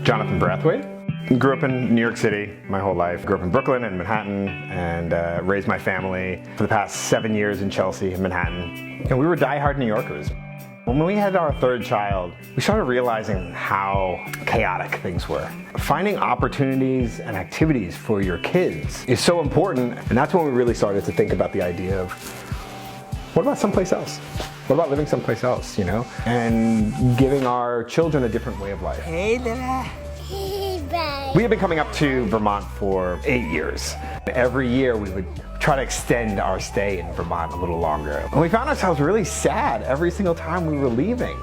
Jonathan Brathwaite. Grew up in New York City my whole life. Grew up in Brooklyn and Manhattan, and raised my family for the past 7 years in Chelsea and Manhattan. And we were diehard New Yorkers. When we had our third child, we started realizing how chaotic things were. Finding opportunities and activities for your kids is so important, and that's when we really started to think about the idea of, what about someplace else? What about living someplace else, you know? And giving our children a different way of life. Hey there. We have been coming up to Vermont for 8 years. Every year we would try to extend our stay in Vermont a little longer. And we found ourselves really sad every single time we were leaving,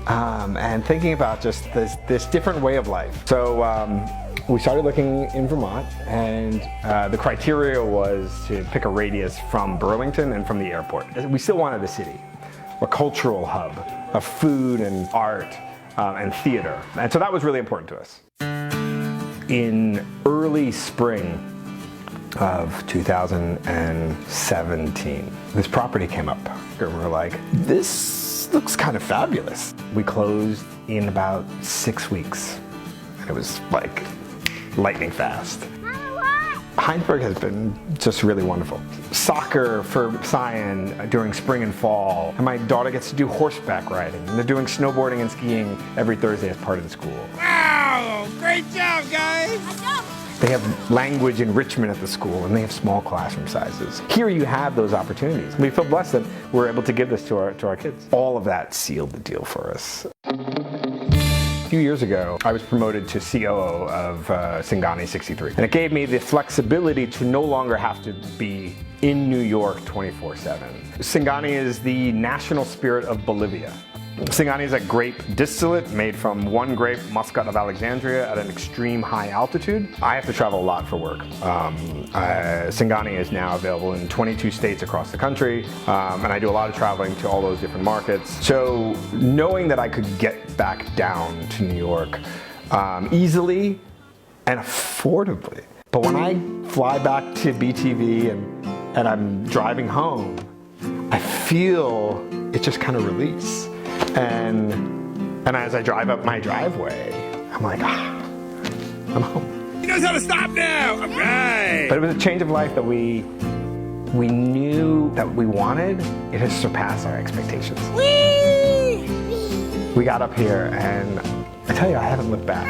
and thinking about just this different way of life. So we started looking in Vermont, and the criteria was to pick a radius from Burlington and from the airport. We still wanted a city, a cultural hub of food and art and theater. And so that was really important to us. In early spring of 2017, this property came up. We were like, this looks kind of fabulous. We closed in about 6 weeks. It was like lightning fast. Heinsberg has been just really wonderful. Soccer for Cyan during spring and fall. And my daughter gets to do horseback riding. And they're doing snowboarding and skiing every Thursday as part of the school. Wow, great job, guys. They have language enrichment at the school, and they have small classroom sizes. Here you have those opportunities. We feel blessed that we're able to give this to our kids. All of that sealed the deal for us. A few years ago, I was promoted to COO of Singani 63. And it gave me the flexibility to no longer have to be in New York 24/7. Singani is the national spirit of Bolivia. Singani is a grape distillate made from one grape, Muscat of Alexandria, at an extreme high altitude. I have to travel a lot for work. Singani is now available in 22 states across the country, and I do a lot of traveling to all those different markets. So knowing that I could get back down to New York easily and affordably. But when I fly back to BTV and I'm driving home, I feel it just kind of release. And as I drive up my driveway, I'm like, I'm home. He knows how to stop now. All right. But it was a change of life that we knew that we wanted. It has surpassed our expectations. Whee! We got up here, and I tell you, I haven't looked back.